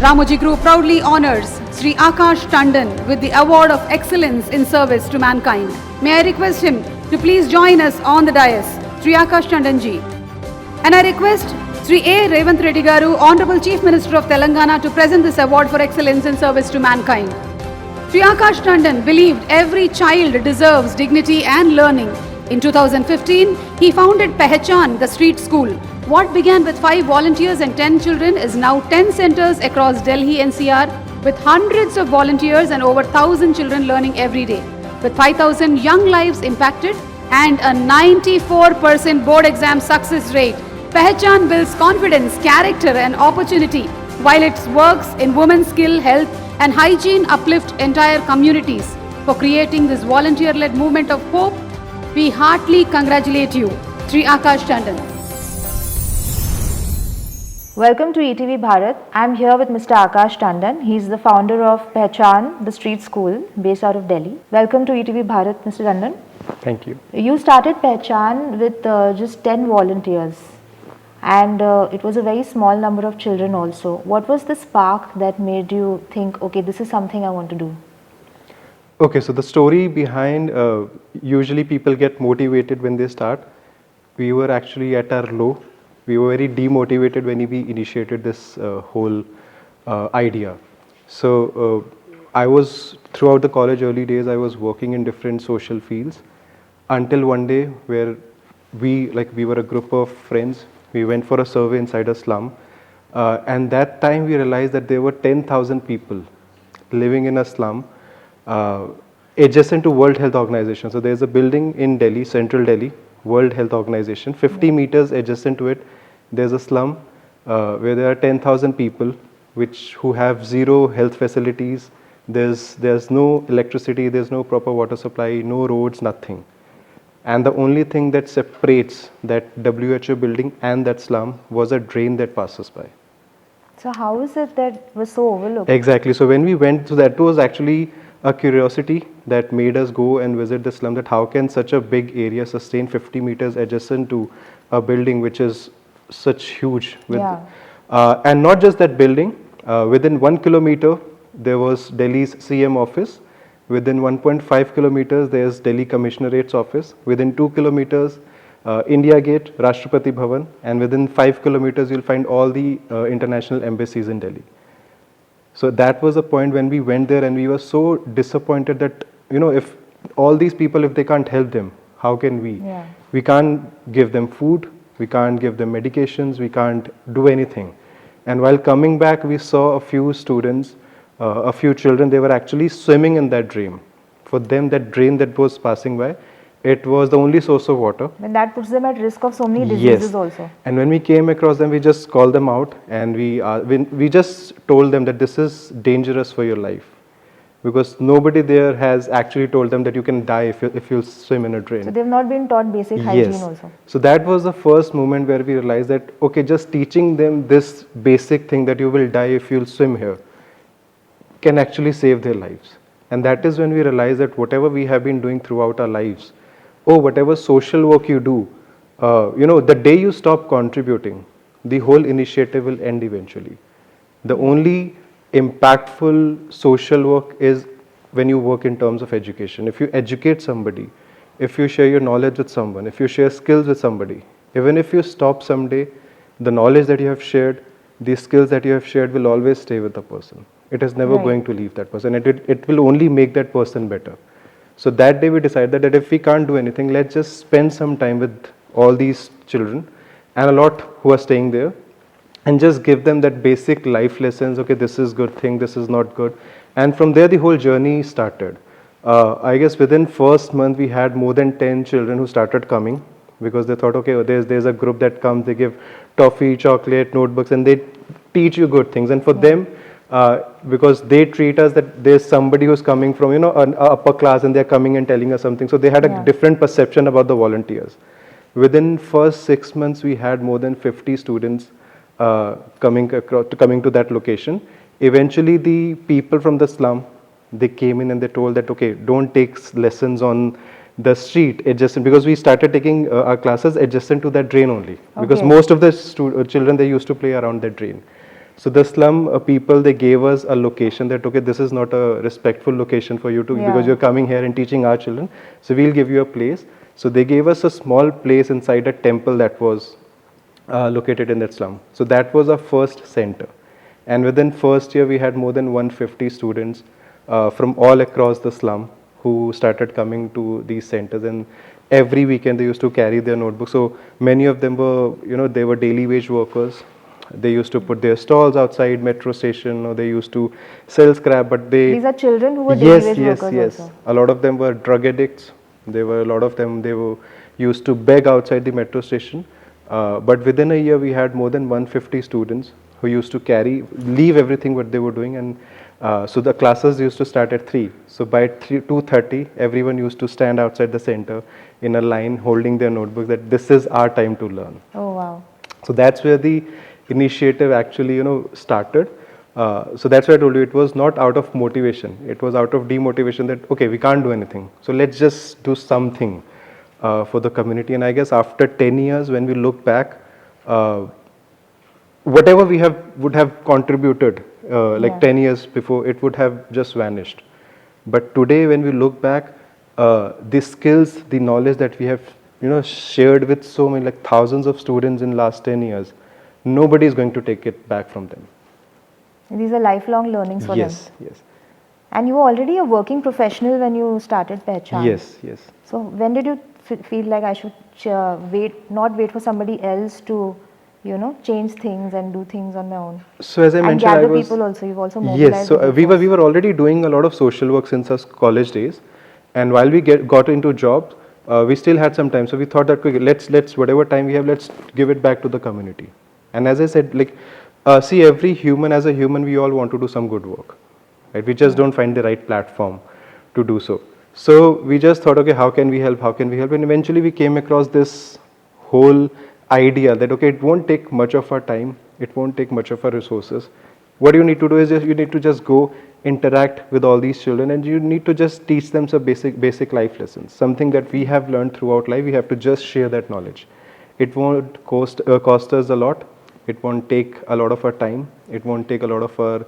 Ramoji Group proudly honors Sri Akash Tandon with the Award of Excellence in Service to Mankind. May I request him to please join us on the dais, Sri Akash Tandon ji. And I request Sri A. Revanth Reddy Garu, Honorable Chief Minister of Telangana, to present this award for excellence in service to mankind. Sri Akash Tandon believed every child deserves dignity and learning. In 2015, he founded Pehechan The Street School. What began with 5 volunteers and 10 children is now 10 centers across Delhi NCR with hundreds of volunteers and over 1,000 children learning every day. With 5,000 young lives impacted and a 94% board exam success rate, Pehechan builds confidence, character and opportunity while it works in women's skill, health and hygiene uplift entire communities. For creating this volunteer-led movement of hope, we heartily congratulate you, Sri Akash Tandon. Welcome to ETV Bharat. I'm here with Mr. Akash Tandon. He's the founder of Pehechan The Street School based out of Delhi. Welcome to ETV Bharat, Mr. Tandon. Thank you. You started Pehechan with just 10 volunteers and it was a very small number of children also. What was the spark that made you think, okay, this is something I want to do? Okay, so the story behind, usually people get motivated when they start. We were actually at our low. We were very demotivated when we initiated this whole idea. So I was, throughout the college early days, I was working in different social fields until one day where we were a group of friends. We went for a survey inside a slum. And that time we realized that there were 10,000 people living in a slum adjacent to World Health Organization. So there's a building in Delhi, central Delhi, World Health Organization. 50 meters adjacent to it, there's a slum where there are 10,000 people who have zero health facilities. There's no electricity, there's no proper water supply, no roads, nothing. And the only thing that separates that WHO building and that slum was a drain that passes by. So how is it that was so overlooked? Exactly. So when we went, so that was actually a curiosity that made us go and visit the slum, that how can such a big area sustain 50 meters adjacent to a building which is such huge. And not just that building, within 1 kilometer there was Delhi's CM office. Within 1.5 kilometers there's Delhi Commissionerate's office. Within 2 kilometers India Gate, Rashtrapati Bhavan, and within 5 kilometers you'll find all the international embassies in Delhi. So that was the point when we went there, and we were so disappointed that, you know, if all these people, if they can't help them, how can we? We can't give them food, we can't give them medications, we can't do anything. And while coming back, we saw a few students, a few children, they were actually swimming in that drain. For them, that drain that was passing by, it was the only source of water. And that puts them at risk of so many diseases also. And when we came across them, we just called them out, and we just told them that this is dangerous for your life. Because nobody there has actually told them that you can die if you swim in a drain. So they've not been taught basic hygiene also. So that was the first moment where we realized that, okay, just teaching them this basic thing that you will die if you'll swim here can actually save their lives. And that is when we realized that whatever we have been doing throughout our lives, whatever social work you do, the day you stop contributing, the whole initiative will end eventually. The only impactful social work is when you work in terms of education. If you educate somebody, if you share your knowledge with someone, if you share skills with somebody, even if you stop someday, the knowledge that you have shared, the skills that you have shared will always stay with the person. It is never going to leave that person. It will only make that person better. So that day we decided that if we can't do anything, let's just spend some time with all these children and a lot who are staying there, and just give them that basic life lessons. Okay, this is good thing, this is not good. And from there the whole journey started. I guess within first month we had more than 10 children who started coming, because they thought, okay, there's a group that comes, they give toffee, chocolate, notebooks, and they teach you good things. And for them, because they treat us that there's somebody who's coming from, an upper class, and they're coming and telling us something. So they had a different perception about the volunteers. Within first 6 months, we had more than 50 students coming to that location. Eventually, the people from the slum, they came in and they told that, okay, don't take lessons on the street adjacent, because we started taking our classes adjacent to that drain only, because most of the children, they used to play around that drain. So the slum people, they gave us a location that, okay, this is not a respectful location for you to, Yeah. because you're coming here and teaching our children. So we'll give you a place. So they gave us a small place inside a temple that was located in that slum. So that was our first center. And within first year, we had more than 150 students from all across the slum who started coming to these centers. And every weekend they used to carry their notebooks. So many of them were, they were daily wage workers. They used to put their stalls outside metro station, or they used to sell scrap, but they... These are children who were daily Yes, wage yes, workers yes. also. A lot of them were drug addicts. There were a lot of them, they were used to beg outside the metro station. But within a year, we had more than 150 students who used to leave everything what they were doing. And so the classes used to start at 3. So by 2:30, everyone used to stand outside the center in a line holding their notebook that this is our time to learn. Oh wow. So that's where the initiative actually, started. So that's why I told you, it was not out of motivation. It was out of demotivation that, okay, we can't do anything. So let's just do something for the community. And I guess after 10 years, when we look back, whatever we would have contributed like 10 years before, it would have just vanished. But today, when we look back, the skills, the knowledge that we have, shared with so many, like thousands of students in last 10 years, nobody is going to take it back from them. These are lifelong learnings for them. Yes, yes. And you were already a working professional when you started Pehechan. Yes, yes. So when did you feel like I should not wait for somebody else to, change things and do things on my own? So as I And mentioned, gather people also. You've also mobilized. Yes, so the we force. were already doing a lot of social work since our college days, and while we got into jobs, we still had some time. So we thought that, okay, let's whatever time we have, let's give it back to the community. And as I said, like, see, every human, as a human, we all want to do some good work, right? We just don't find the right platform to do so. So we just thought, okay, how can we help? How can we help? And eventually we came across this whole idea that, okay, it won't take much of our time, it won't take much of our resources. What you need to do is you need to just go interact with all these children, and you need to just teach them some basic life lessons, something that we have learned throughout life. We have to just share that knowledge. It won't cost us a lot. It won't take a lot of our time. It won't take a lot of our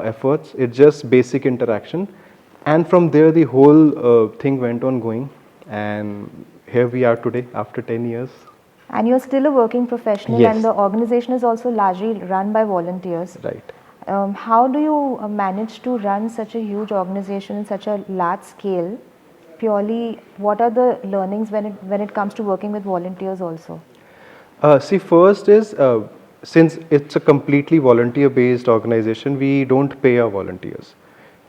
efforts. It's just basic interaction. And from there, the whole thing went on going. And here we are today after 10 years. And you're still a working professional, Yes. and the organization is also largely run by volunteers. Right. How do you manage to run such a huge organization in such a large scale? Purely, what are the learnings when it comes to working with volunteers also? See, first is, since it's a completely volunteer-based organization, we don't pay our volunteers.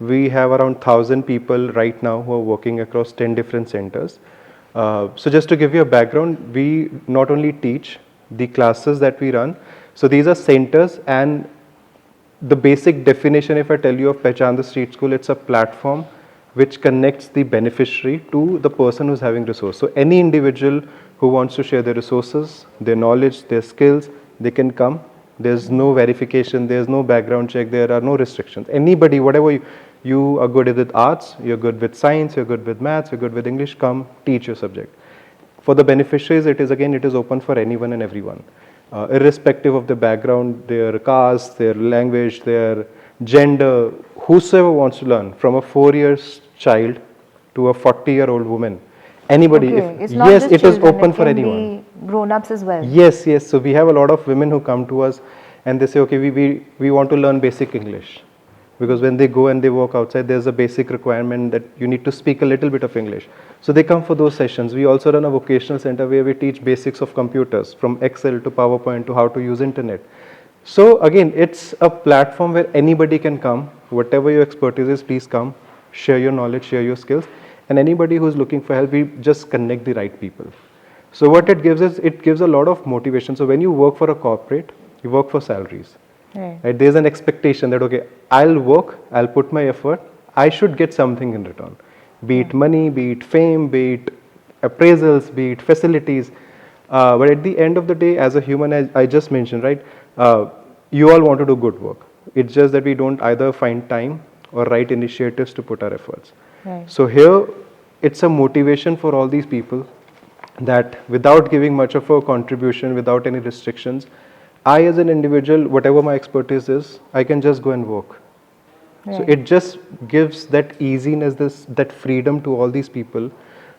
We have around 1,000 people right now who are working across 10 different centers. So just to give you a background, we not only teach the classes that we run. So these are centers, and the basic definition, if I tell you, of Pehechan The Street School, it's a platform which connects the beneficiary to the person who's having resource. So any individual who wants to share their resources, their knowledge, their skills, they can come. There's no verification, there's no background check, there are no restrictions. Anybody, whatever you are good with arts, you're good with science, you're good with maths, you're good with English, come teach your subject. For the beneficiaries, it is open for anyone and everyone, irrespective of the background, their caste, their language, their gender, whosoever wants to learn, from a 4-year child to a 40-year-old woman. Anybody, Okay. It's not yes, just it is children, open it for can anyone. be grown-ups as well. Yes, yes. So we have a lot of women who come to us and they say, okay, we want to learn basic English. Because when they go and they walk outside, there's a basic requirement that you need to speak a little bit of English. So they come for those sessions. We also run a vocational center where we teach basics of computers, from Excel to PowerPoint to how to use internet. So again, it's a platform where anybody can come. Whatever your expertise is, please come, share your knowledge, share your skills. And anybody who's looking for help, we just connect the right people. So what it gives is, it gives a lot of motivation. So when you work for a corporate, you work for salaries. Right? There's an expectation that, okay, I'll work, I'll put my effort, I should get something in return. Be it money, be it fame, be it appraisals, be it facilities. But at the end of the day, as a human, as I just mentioned, right, you all want to do good work. It's just that we don't either find time or right initiatives to put our efforts. Right. So here, it's a motivation for all these people that without giving much of a contribution, without any restrictions, I as an individual, whatever my expertise is, I can just go and work. So Right. it just gives that easiness, that freedom to all these people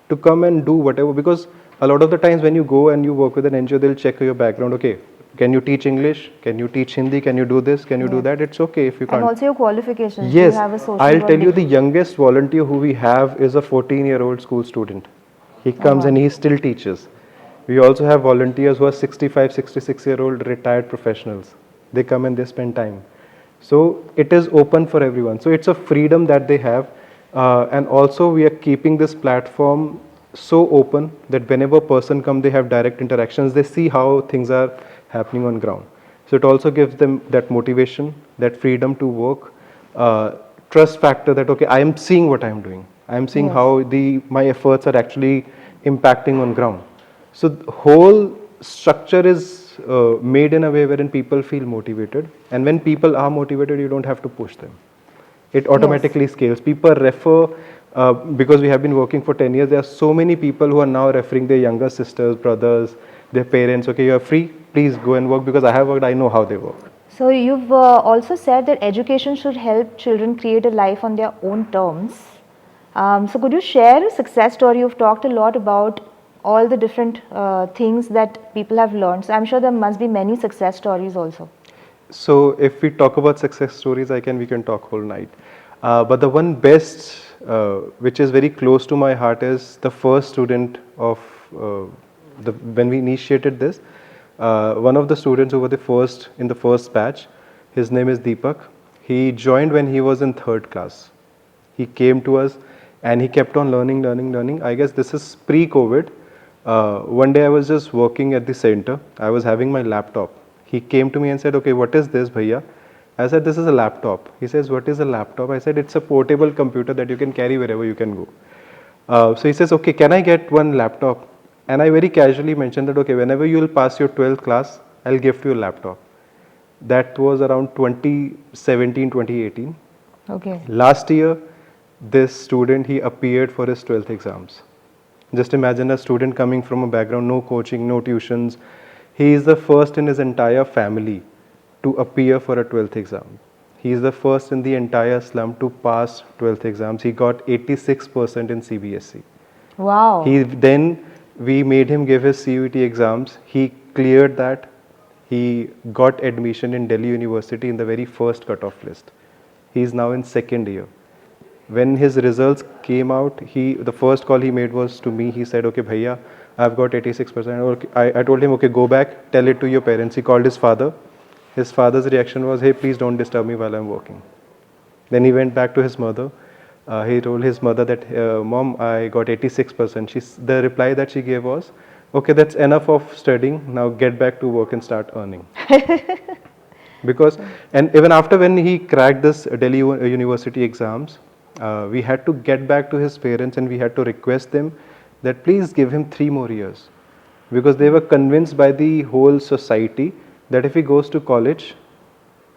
to come and do whatever. Because a lot of the times when you go and you work with an NGO, they'll check your background. Okay, can you teach English? Can you teach Hindi? Can you do this? Can you do Yes. that? It's okay if you And can't. also your qualifications. Do you Yes, have a social I'll work tell you the degree? youngest volunteer who we have is a 14-year-old school student. He Oh, comes wow. and he still teaches. We also have volunteers who are 65, 66-year-old retired professionals. They come and they spend time. So it is open for everyone. So it's a freedom that they have. And also we are keeping this platform so open that whenever a person comes, they have direct interactions. They see how things are happening on ground. So it also gives them that motivation, that freedom to work, trust factor that, okay, I am seeing what I am doing. I am seeing Yes. how my efforts are actually impacting on ground. So the whole structure is made in a way wherein people feel motivated. And when people are motivated, you don't have to push them. It automatically scales. People refer, because we have been working for 10 years, there are so many people who are now referring their younger sisters, brothers, their parents, okay, you are free, please go and work because I have worked, I know how they work. So you've also said that education should help children create a life on their own terms. So could you share a success story? You've talked a lot about all the different things that people have learned. So I'm sure there must be many success stories also. So if we talk about success stories, we can talk whole night. But the one best, which is very close to my heart, is the first student of when we initiated this. One of the students who were the first in the first batch, his name is Deepak. He joined when he was in 3rd class. He came to us and he kept on learning. I guess this is pre-COVID. One day I was just working at the center. I was having my laptop. He came to me and said, okay, what is this, bhaiya? I said, this is a laptop. He says, what is a laptop? I said, it's a portable computer that you can carry wherever you can go. So he says, okay, can I get one laptop? And I very casually mentioned that, okay, whenever you will pass your 12th class, I'll gift you a laptop. That was around 2017, 2018. Okay. Last year, this student, he appeared for his 12th exams. Just imagine a student coming from a background, no coaching, no tuitions. He is the first in his entire family to appear for a 12th exam. He is the first in the entire slum to pass 12th exams. He got 86% in CBSE. Wow. Then we made him give his CUET exams. He cleared that. He got admission in Delhi University in the very first cutoff list. He is now in 2nd year. When his results came out, the first call he made was to me. He said, okay, bhaiya, I've got 86%. Okay, I told him, okay, go back, tell it to your parents. He called his father. His father's reaction was, hey, please don't disturb me while I'm working. Then he went back to his mother. He told his mother that, Mom, I got 86%. The reply that she gave was, okay, that's enough of studying. Now get back to work and start earning. Because, and even after when he cracked this Delhi University exams, we had to get back to his parents and we had to request them that please give him 3 more years. Because they were convinced by the whole society that if he goes to college,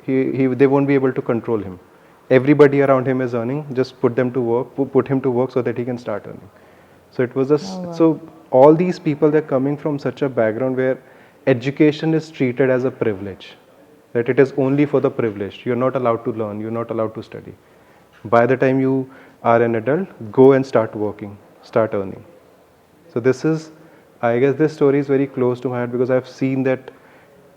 they won't be able to control him. Everybody around him is earning, just put him to work so that he can start earning. So it was so all these people, they're coming from such a background where education is treated as a privilege, that it is only for the privileged. You're not allowed to learn, you're not allowed to study. By the time you are an adult, go and start working, start earning. So I guess this story is very close to my heart because I've seen that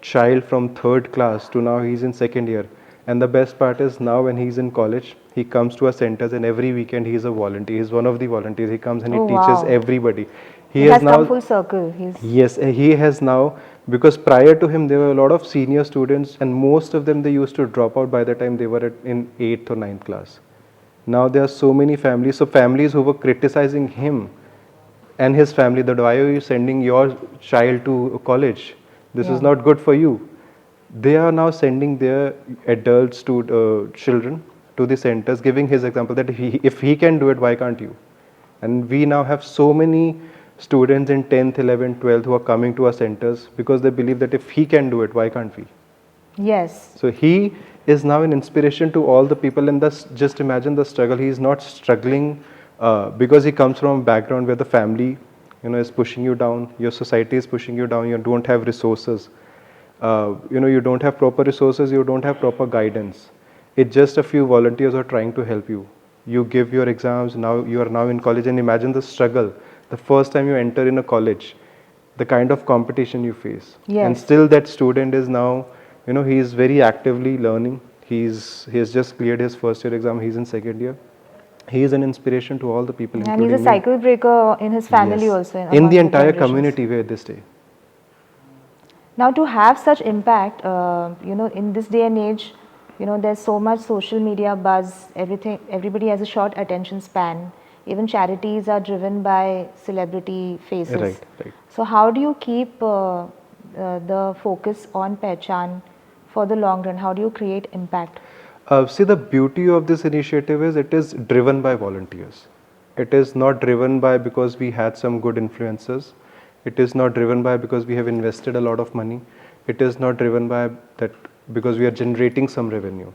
child from 3rd class to now he's in 2nd year. And the best part is now when he's in college, he comes to our centers and every weekend he's a volunteer. He's one of the volunteers. He comes and he teaches everybody. He has come full circle. Yes, he has now, because prior to him there were a lot of senior students and most of them, they used to drop out by the time they were in 8th or 9th class. Now there are so many families. So families who were criticizing him and his family, that why are you sending your child to college? This is not good for you. They are now sending their adults to children to the centers, giving his example that if he can do it, why can't you? And we now have so many students in 10th, 11th, 12th who are coming to our centers because they believe that if he can do it, why can't we? Yes. So he is now an inspiration to all the people, and just imagine the struggle. He is not struggling because he comes from a background where the family, is pushing you down, your society is pushing you down, you don't have resources. You don't have proper resources, you don't have proper guidance. It's just a few volunteers who are trying to help you. You give your exams, now you are now in college, and imagine the struggle. The first time you enter in a college, the kind of competition you face. Yes. And still that student is now, he is very actively learning. He has just cleared his first year exam, he's in second year. He is an inspiration to all the people, And he's including a cycle breaker in his family Yes. also. In among the entire generations. community where they stay. Now, to have such impact, in this day and age, there's so much social media buzz. Everybody has a short attention span. Even charities are driven by celebrity faces. Right. So, how do you keep the focus on Pehechan for the long run? How do you create impact? See, the beauty of this initiative is it is driven by volunteers. It is not driven by because we had some good influencers. It is not driven by because we have invested a lot of money. It is not driven by that because we are generating some revenue.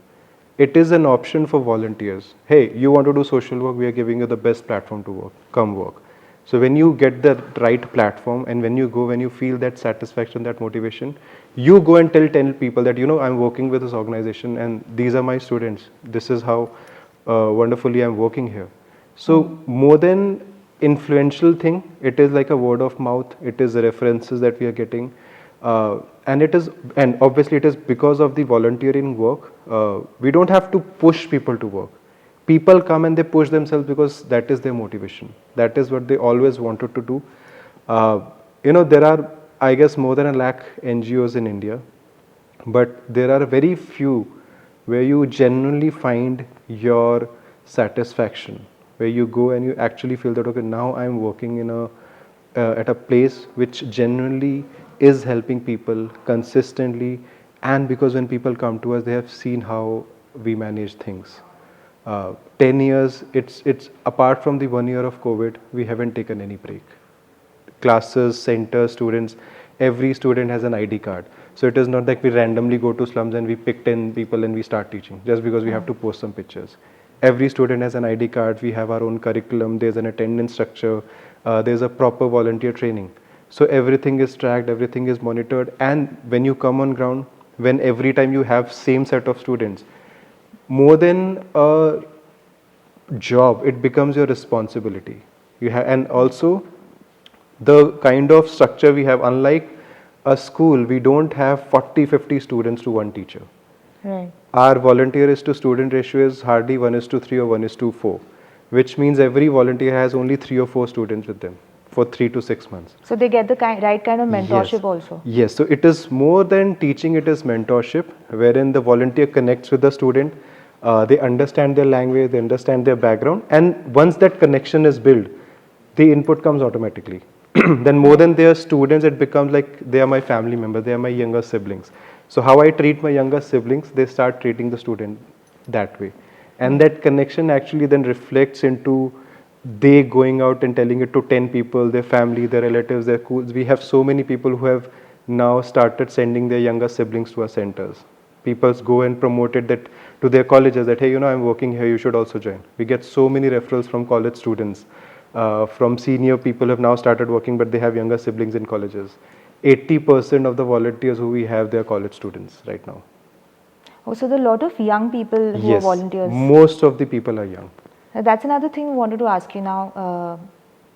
It is an option for volunteers. Hey, you want to do social work, we are giving you the best platform to work. Come work. So when you get the right platform and when you feel that satisfaction, that motivation, you go and tell 10 people that, I'm working with this organization and these are my students. This is how wonderfully I'm working here. So more than influential thing, it is like a word of mouth. It is the references that we are getting. And obviously it is because of the volunteering work. We don't have to push people to work. People come and they push themselves because that is their motivation. That is what they always wanted to do. There are, I guess, more than 1 lakh NGOs in India, but there are very few where you genuinely find your satisfaction, where you go and you actually feel that, okay, now I'm working at a place which genuinely is helping people consistently, and because when people come to us, they have seen how we manage things. 10 years, it's apart from the 1 year of COVID, we haven't taken any break. Classes, centers, students, every student has an ID card. So it is not like we randomly go to slums and we pick 10 people and we start teaching just because we have to post some pictures. Every student has an ID card, we have our own curriculum, there's an attendance structure, there's a proper volunteer training. So everything is tracked, everything is monitored, and when you come on ground, when every time you have same set of students, more than a job, it becomes your responsibility. And also the kind of structure we have, unlike a school, we don't have 40-50 students to one teacher. Right. Our volunteer to student ratio is hardly 1:3 or 1:4, which means every volunteer has only 3 or 4 students with them for 3 to 6 months. So they get the right kind of mentorship also. Yes, so it is more than teaching, it is mentorship, wherein the volunteer connects with the student, they understand their language, they understand their background, and once that connection is built, the input comes automatically. Then more than their students, it becomes like they are my family members, they are my younger siblings. So how I treat my younger siblings, they start treating the student that way. And that connection actually then reflects into they going out and telling it to 10 people, their family, their relatives, their schools. We have so many people who have now started sending their younger siblings to our centers. People go and promote it that to their colleges that, hey, I'm working here, you should also join. We get so many referrals from college students, from senior people who have now started working, but they have younger siblings in colleges. 80% of the volunteers who we have, they are college students right now. Oh, so there are a lot of young people who are volunteers. Most of the people are young. That's another thing we wanted to ask you now.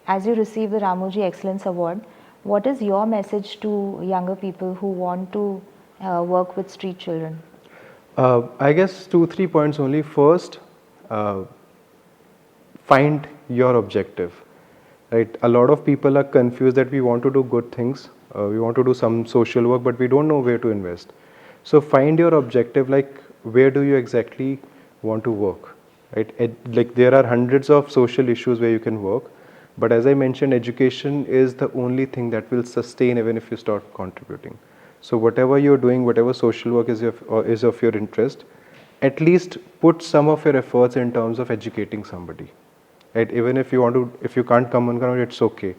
As you receive the Ramoji Excellence Award, what is your message to younger people who want to work with street children? I guess 2-3 points only. First, find your objective. Right? A lot of people are confused that we want to do good things, we want to do some social work, but we don't know where to invest. So find your objective, like where do you exactly want to work? Right? Like there are hundreds of social issues where you can work, but as I mentioned, education is the only thing that will sustain even if you start contributing. So whatever you're doing, whatever social work is of your interest, at least put some of your efforts in terms of educating somebody. Right? Even if you can't come on ground, it's okay.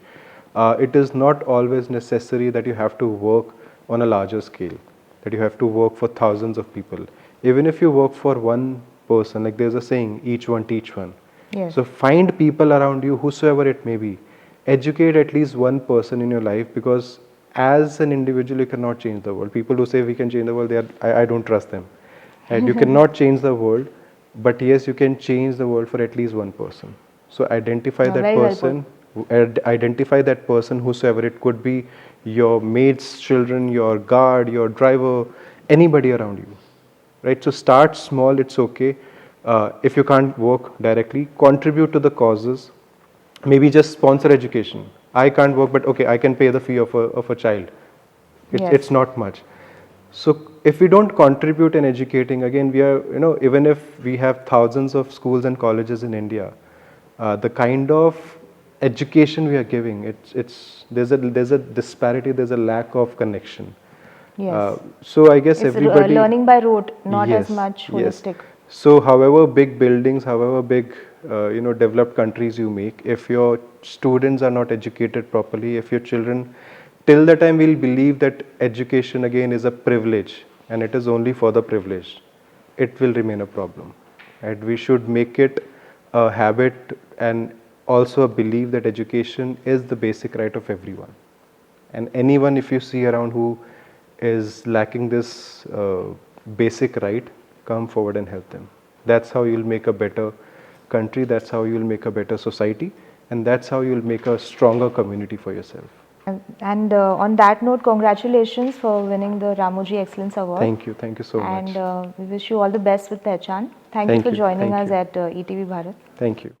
It is not always necessary that you have to work on a larger scale, that you have to work for thousands of people. Even if you work for one person, like there's a saying, each one teach one. Yes. So find people around you, whosoever it may be, educate at least one person in your life, because as an individual, you cannot change the world. People who say we can change the world, I don't trust them. Right? You cannot change the world, but yes, you can change the world for at least one person. So identify that very well person. Identify that person, whosoever it could be, your mates, children, your guard, your driver, anybody around you. Right? So start small. It's okay. If you can't work directly, contribute to the causes. Maybe just sponsor education. I can't work, but okay, I can pay the fee of a child. Yes. It's not much. So if we don't contribute in educating, again, we are, even if we have thousands of schools and colleges in India, the kind of education we are giving, there's a disparity, there's a lack of connection. Yes. So I guess It's everybody learning by rote, not as Yes, much yes. holistic. So however big buildings, however big developed countries you make, if your students are not educated properly, if your children, till the time we'll believe that education again is a privilege and it is only for the privileged, it will remain a problem. And we should make it a habit and also a belief that education is the basic right of everyone. And anyone, if you see around who is lacking this basic right, come forward and help them. That's how you'll make a better country, that's how you'll make a better society, and that's how you'll make a stronger community for yourself. And on that note, congratulations for winning the Ramoji Excellence Award. Thank you so much. And we wish you all the best with Pehechan. Thank you Thank for you, joining thank us you. at ETV Bharat. Thank you.